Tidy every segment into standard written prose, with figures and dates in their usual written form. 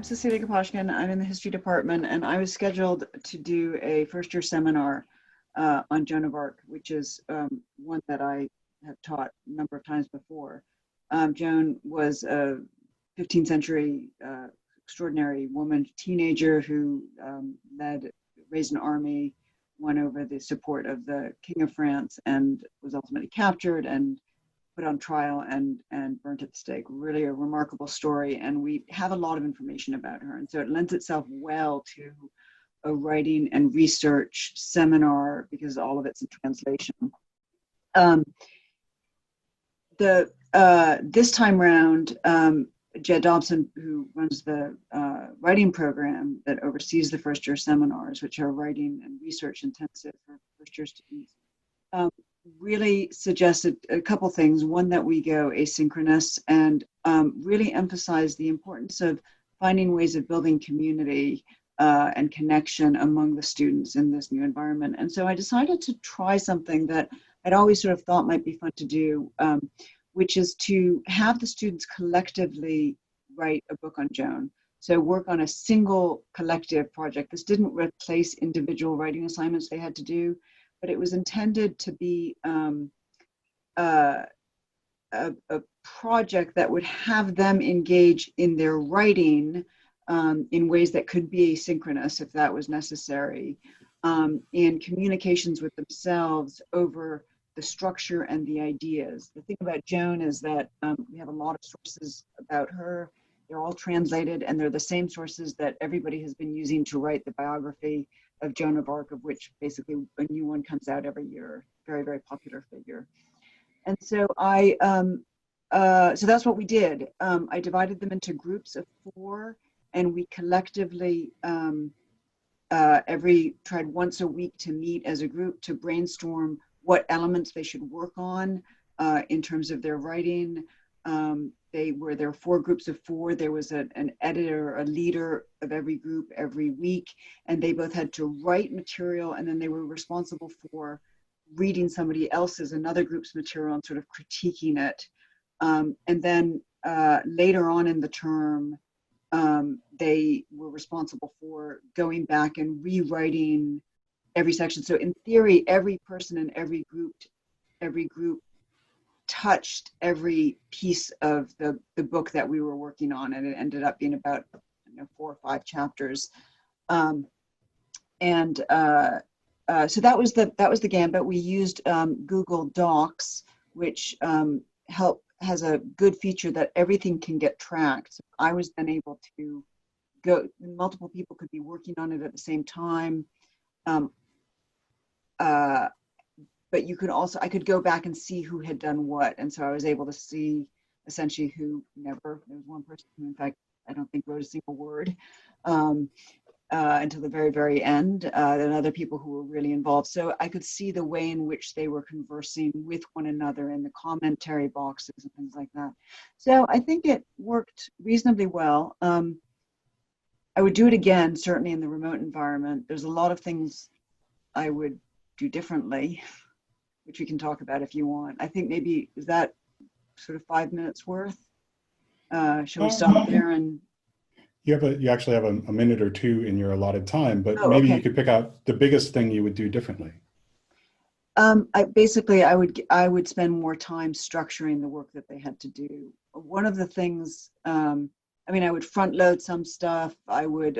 I'm Cecilia Kapashkin. I'm in the history department, and I was scheduled to do a first-year seminar on Joan of Arc, which is one that I have taught a number of times before. Joan was a 15th century extraordinary woman, teenager who raised an army, won over the support of the King of France, and was ultimately captured and put on trial and burnt at the stake. Really a remarkable story, and we have a lot of information about her, and so it lends itself well to a writing and research seminar because all of it's in translation. This time round, Jed Dobson, who runs the writing program that oversees the first year seminars, which are writing and research intensive for first year students, really suggested a couple things. One, that we go asynchronous and really emphasize the importance of finding ways of building community and connection among the students in this new environment. And so I decided to try something that I'd always sort of thought might be fun to do, which is to have the students collectively write a book on Joan. So work on a single collective project. This didn't replace individual writing assignments they had to do, but it was intended to be a project that would have them engage in their writing in ways that could be asynchronous if that was necessary, in communications with themselves over the structure and the ideas. The thing about Joan is that we have a lot of sources about her. They're all translated, and they're the same sources that everybody has been using to write the biography of Joan of Arc, of which basically a new one comes out every year. Very, very popular figure. And so so that's what we did. I divided them into groups of 4, and we collectively tried once a week to meet as a group to brainstorm what elements they should work on in terms of their writing. There were 4 groups of 4. There was an editor, a leader of every group every week, and they both had to write material, and then they were responsible for reading somebody else's, another group's material, and sort of critiquing it. And then later on in the term, they were responsible for going back and rewriting every section. So in theory, every person in every group touched every piece of the book that we were working on, and it ended up being about 4 or 5 chapters. So that was the gambit. We used Google Docs, which has a good feature that everything can get tracked. So I was then able to go, multiple people could be working on it at the same time. But you could also, I could go back and see who had done what. And so I was able to see essentially who there was one person who, in fact, I don't think wrote a single word until the very, very end, and other people who were really involved. So I could see the way in which they were conversing with one another in the commentary boxes and things like that. So I think it worked reasonably well. I would do it again, certainly in the remote environment. There's a lot of things I would do differently, which we can talk about if you want. I think maybe, is that sort of 5 minutes worth? Shall we stop there? And you actually have a minute or 2 in your allotted time, but okay. maybe you could pick out the biggest thing you would do differently. I would spend more time structuring the work that they had to do. One of the things, I would front load some stuff. I would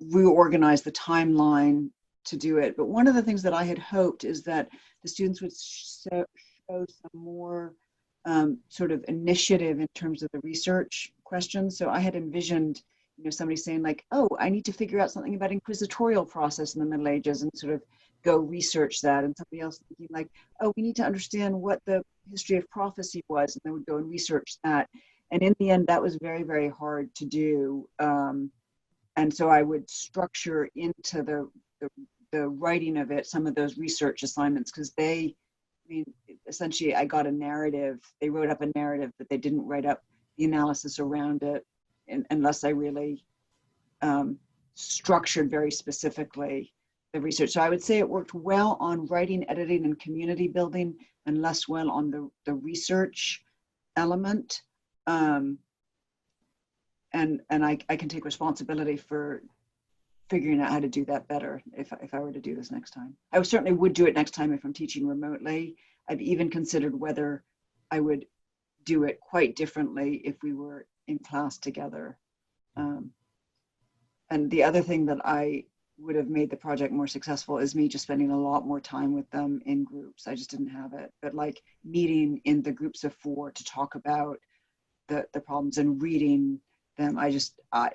reorganize the timeline to do it. But one of the things that I had hoped is that the students would show some more sort of initiative in terms of the research questions. So I had envisioned, somebody saying like, oh, I need to figure out something about inquisitorial process in the Middle Ages and sort of go research that. And somebody else thinking like, oh, we need to understand what the history of prophecy was, and they would go and research that. And in the end, that was very, very hard to do. And so I would structure into the writing of it some of those research assignments, because essentially I got a narrative. They wrote up a narrative, but they didn't write up the analysis around it unless I really structured very specifically the research. So I would say it worked well on writing, editing, and community building, and less well on the research element. I can take responsibility for figuring out how to do that better if I were to do this next time. I certainly would do it next time if I'm teaching remotely. I've even considered whether I would do it quite differently if we were in class together. And the other thing that I would have made the project more successful is me just spending a lot more time with them in groups. I just didn't have it, but like meeting in the groups of 4 to talk about the problems and reading them.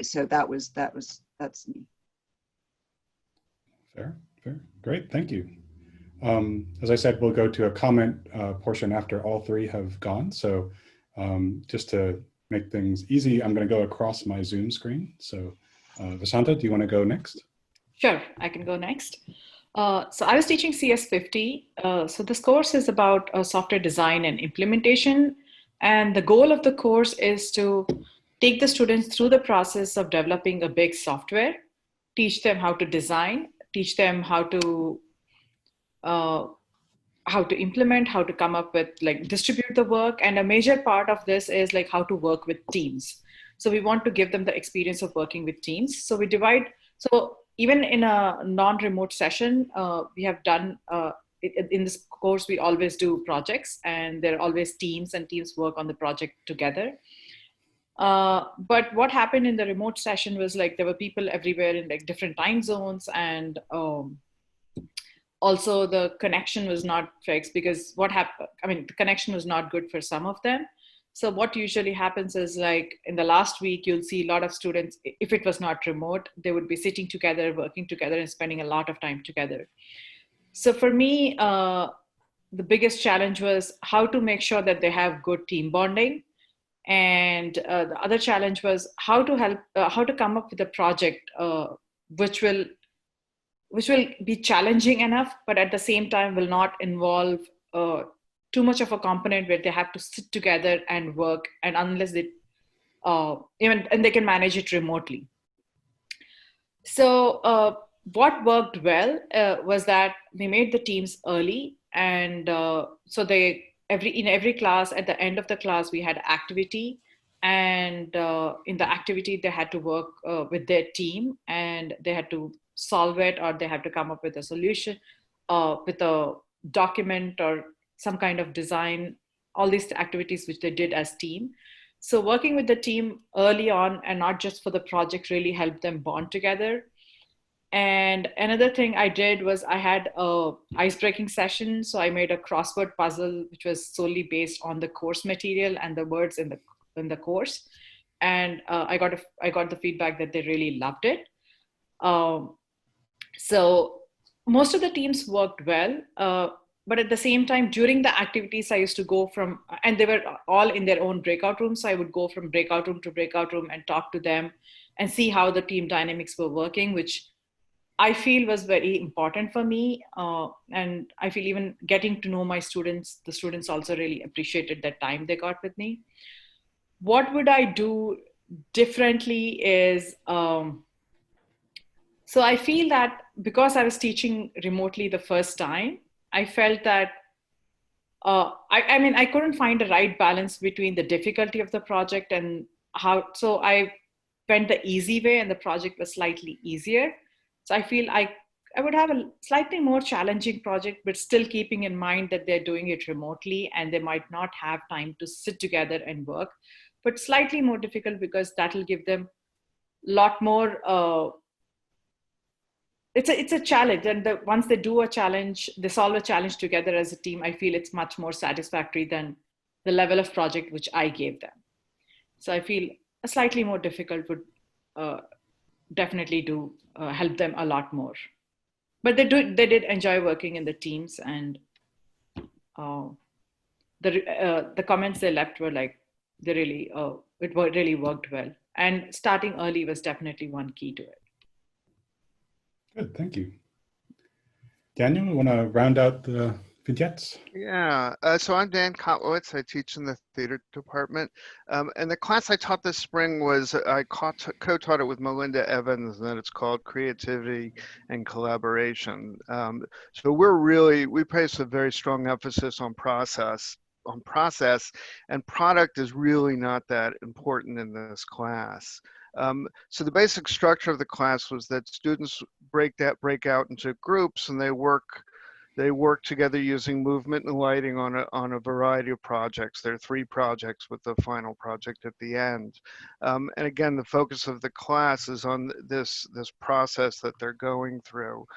So that's me. Fair. Great, thank you. As I said, we'll go to a comment portion after all 3 have gone. So just to make things easy, I'm going to go across my Zoom screen. So Vasanta, do you want to go next? Sure, I can go next. So I was teaching CS50. So this course is about software design and implementation. And the goal of the course is to take the students through the process of developing a big software, teach them how to design, teach them how to implement, how to come up with, like, distribute the work. And a major part of this is like how to work with teams. So we want to give them the experience of working with teams. So we divide, so even in a non-remote session, we have done, in this course, we always do projects, and there are always teams, and teams work on the project together. But what happened in the remote session was, like, there were people everywhere in like different time zones, and also the connection was not fixed, because the connection was not good for some of them. So what usually happens is, like, in the last week, you'll see a lot of students, if it was not remote, they would be sitting together, working together, and spending a lot of time together. So for me, the biggest challenge was how to make sure that they have good team bonding. And the other challenge was how to come up with a project which will be challenging enough, but at the same time will not involve too much of a component where they have to sit together and work, and unless they and they can manage it remotely. So what worked well was that we made the teams early, and so in every class, at the end of the class, we had activity, and in the activity they had to work with their team, and they had to solve it, or they had to come up with a solution with a document or some kind of design, all these activities which they did as team. So working with the team early on, and not just for the project, really helped them bond together. And another thing I did was I had a ice-breaking session. So I made a crossword puzzle, which was solely based on the course material and the words in the course. And I got the feedback that they really loved it. So most of the teams worked well, but at the same time, during the activities, I used to go from, and they were all in their own breakout rooms. So I would go from breakout room to breakout room and talk to them and see how the team dynamics were working, which I feel was very important for me. And I feel even getting to know my students, the students also really appreciated that time they got with me. What would I do differently is, so I feel that because I was teaching remotely the first time, I felt that, I couldn't find a right balance between the difficulty of the project and so I went the easy way, and the project was slightly easier. So I feel I would have a slightly more challenging project, but still keeping in mind that they're doing it remotely and they might not have time to sit together and work, but slightly more difficult because that'll give them a lot more, it's a challenge. And once they do a challenge, they solve a challenge together as a team, I feel it's much more satisfactory than the level of project which I gave them. So I feel a slightly more difficult would definitely help them a lot more. But they did enjoy working in the teams, and the comments they left were like, it really worked well. And starting early was definitely one key to it. Good, thank you. Daniel, you want to round out the vignettes? Yeah, so I'm Dan Kotlowitz. I teach in the theater department. And the class I taught this spring was, I co-taught it with Melinda Evans, and it's called Creativity and Collaboration. So we place a very strong emphasis on process. on process, and product is really not that important in this class. So the basic structure of the class was that students break out into groups, and they work together using movement and lighting on a variety of projects. There are 3 projects with the final project at the end. And again, the focus of the class is on this process that they're going through.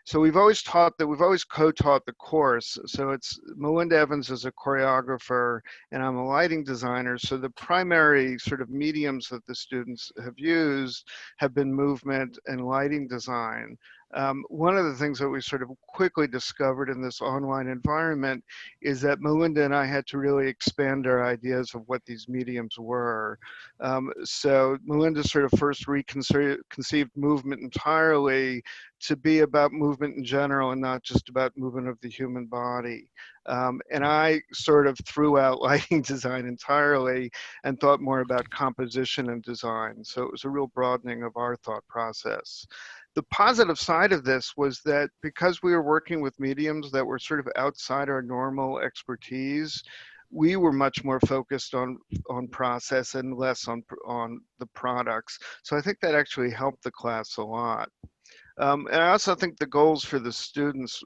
So we've always co-taught the course. So it's Melinda Evans is a choreographer and I'm a lighting designer. So the primary sort of mediums that the students have used have been movement and lighting design. One of the things that we sort of quickly discovered in this online environment is that Melinda and I had to really expand our ideas of what these mediums were. So Melinda sort of first conceived movement entirely to be about movement in general and not just about movement of the human body. And I sort of threw out lighting design entirely and thought more about composition and design. So it was a real broadening of our thought process. The positive side of this was that because we were working with mediums that were sort of outside our normal expertise, we were much more focused on process and less on the products. So I think that actually helped the class a lot. And I also think the goals for the students,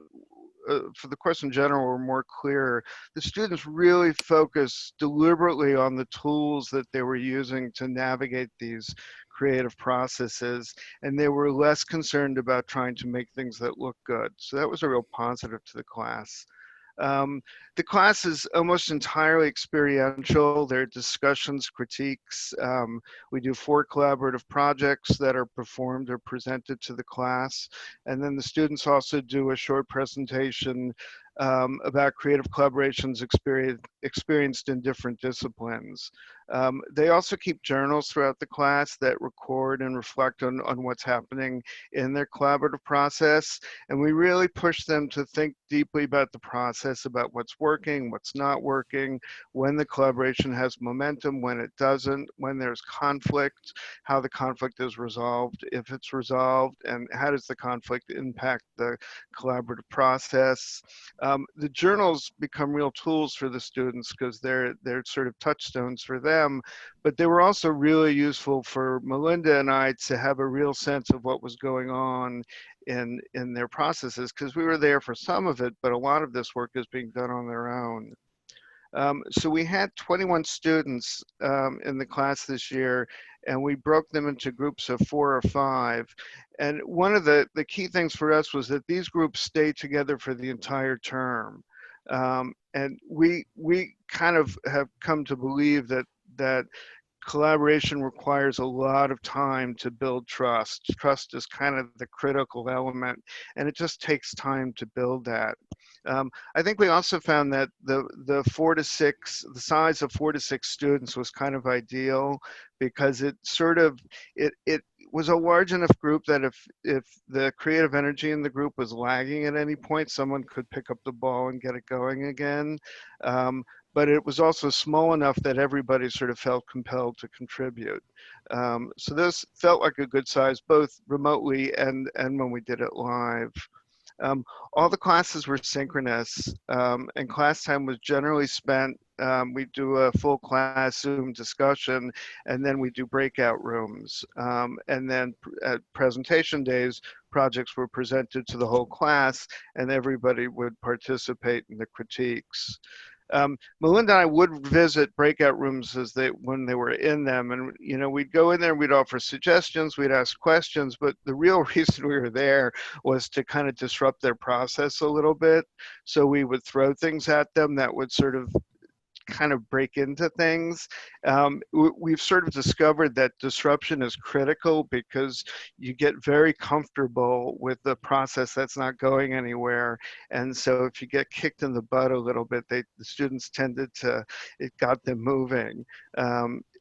for the course in general, were more clear. The students really focused deliberately on the tools that they were using to navigate these creative processes, and they were less concerned about trying to make things that look good. So that was a real positive to the class. The class is almost entirely experiential. There are discussions, critiques. We do 4 collaborative projects that are performed or presented to the class. And then the students also do a short presentation about creative collaborations experienced in different disciplines. They also keep journals throughout the class that record and reflect on what's happening in their collaborative process. And we really push them to think deeply about the process, about what's working, what's not working, when the collaboration has momentum, when it doesn't, when there's conflict, how the conflict is resolved, if it's resolved, and how does the conflict impact the collaborative process. The journals become real tools for the students because they're sort of touchstones for them, but they were also really useful for Melinda and I to have a real sense of what was going on in their processes, because we were there for some of it, but a lot of this work is being done on their own. So we had 21 students in the class this year, and we broke them into groups of 4 or 5. And one of the key things for us was that these groups stayed together for the entire term. And we kind of have come to believe that collaboration requires a lot of time to build trust. Trust is kind of the critical element, and it just takes time to build that. I think we also found that the size of 4 to 6 students was kind of ideal, because it was a large enough group that if the creative energy in the group was lagging at any point, someone could pick up the ball and get it going again. But it was also small enough that everybody sort of felt compelled to contribute. So this felt like a good size, both remotely and when we did it live. All the classes were synchronous, and class time was generally spent. We do a full class Zoom discussion, and then we do breakout rooms. And then at presentation days, projects were presented to the whole class, and everybody would participate in the critiques. Melinda and I would visit breakout rooms when they were in them, and we'd go in there and we'd offer suggestions, we'd ask questions, but the real reason we were there was to kind of disrupt their process a little bit. So we would throw things at them that would sort of kind of break into things. We've sort of discovered that disruption is critical, because you get very comfortable with the process that's not going anywhere. And so if you get kicked in the butt a little bit, the students it got them moving.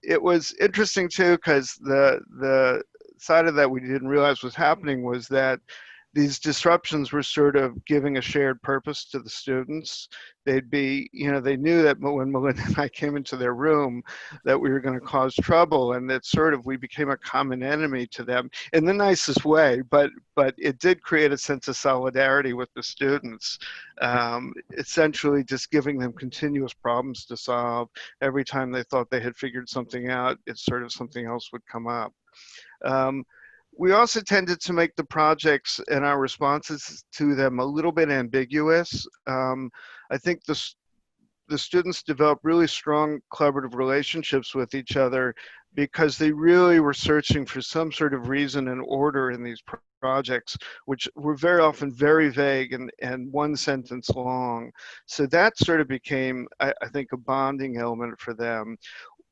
It was interesting too, because the side of that we didn't realize was happening was that these disruptions were sort of giving a shared purpose to the students. They'd be, they knew that when Melinda and I came into their room that we were going to cause trouble, and that sort of we became a common enemy to them in the nicest way, but it did create a sense of solidarity with the students, essentially just giving them continuous problems to solve. Every time they thought they had figured something out, it's sort of something else would come up. We also tended to make the projects and our responses to them a little bit ambiguous. I think the students developed really strong collaborative relationships with each other because they really were searching for some sort of reason and order in these projects, which were very often very vague and one sentence long. So that sort of became, I think, a bonding element for them.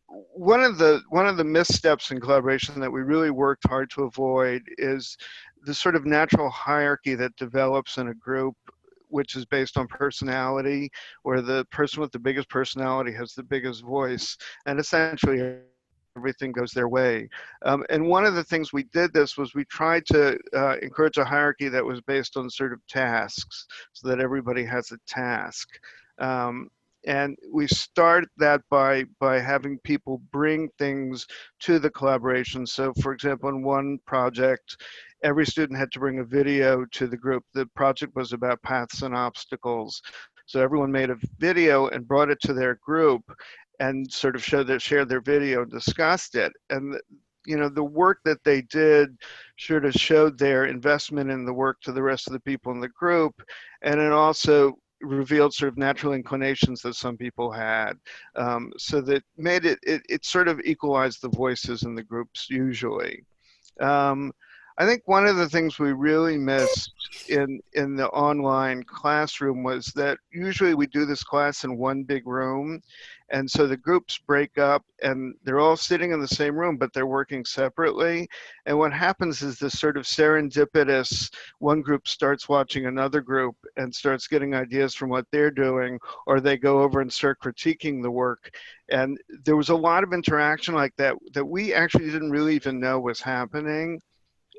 One of the missteps in collaboration that we really worked hard to avoid is the sort of natural hierarchy that develops in a group, which is based on personality, where the person with the biggest personality has the biggest voice, and essentially everything goes their way. And one of the things we did this was we tried to encourage a hierarchy that was based on sort of tasks, so that everybody has a task. And we start that by having people bring things to the collaboration. So for example, in one project, every student had to bring a video to the group. The project was about paths and obstacles. So everyone made a video and brought it to their group and sort of shared their video and discussed it. And the work that they did sort of showed their investment in the work to the rest of the people in the group. And it also revealed sort of natural inclinations that some people had. So that made it sort of equalized the voices in the groups usually. I think one of the things we really missed in the online classroom was that usually we do this class in one big room. And so the groups break up and they're all sitting in the same room, but they're working separately. And what happens is this sort of serendipitous, one group starts watching another group and starts getting ideas from what they're doing, or they go over and start critiquing the work. And there was a lot of interaction like that we actually didn't really even know was happening.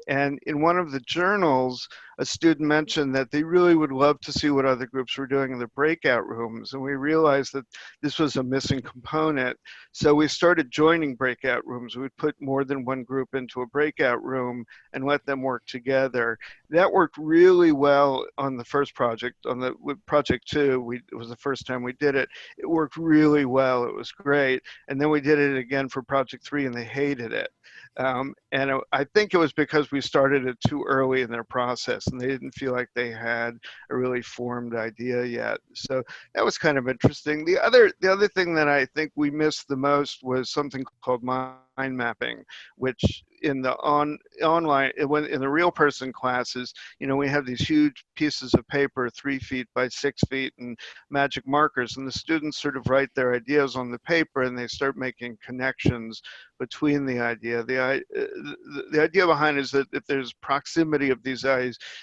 And in one of the journals, a student mentioned that they really would love to see what other groups were doing in the breakout rooms. And we realized that this was a missing component. So we started joining breakout rooms. We'd put more than one group into a breakout room and let them work together. That worked really well on the first project. With project 2, it was the first time we did it. It worked really well. It was great. And then we did it again for project 3 and they hated it. And I think it was because we started it too early in their process and they didn't feel like they had a really formed idea yet. So that was kind of interesting. The other thing that I think we missed the most was something called mind mapping, which in the online, in the real person classes, we have these huge pieces of paper, 3 feet by 6 feet, and magic markers, and the students sort of write their ideas on the paper and they start making connections between the idea. The idea behind it is that if there's proximity of these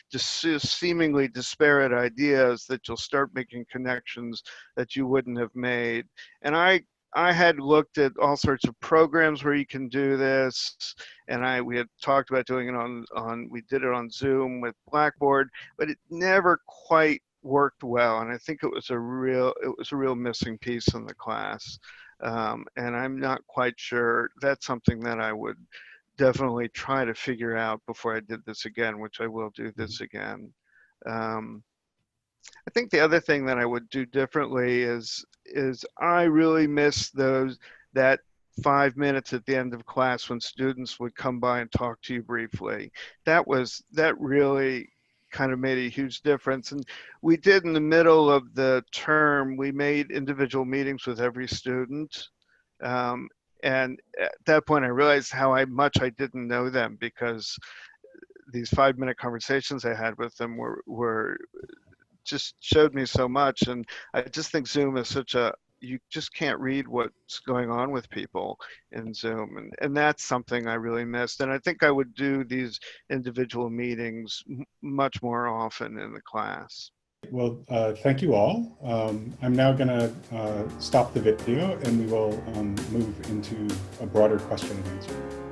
just seemingly disparate ideas, that you'll start making connections that you wouldn't have made. And I had looked at all sorts of programs where you can do this, and we had talked about doing it we did it on Zoom with Blackboard, but it never quite worked well. And I think it was a real missing piece in the class. And I'm not quite sure. That's something that I would definitely try to figure out before I did this again, which I will do this again. I think the other thing that I would do differently is I really miss that 5 minutes at the end of class when students would come by and talk to you briefly. That really kind of made a huge difference. And we did in the middle of the term, we made individual meetings with every student. And at that point I realized how much I didn't know them, because these 5-minute conversations I had with them were just showed me so much. And I just think Zoom is you just can't read what's going on with people in Zoom. And that's something I really missed. And I think I would do these individual meetings much more often in the class. Well, thank you all. I'm now going to stop the video and we will move into a broader question and answer.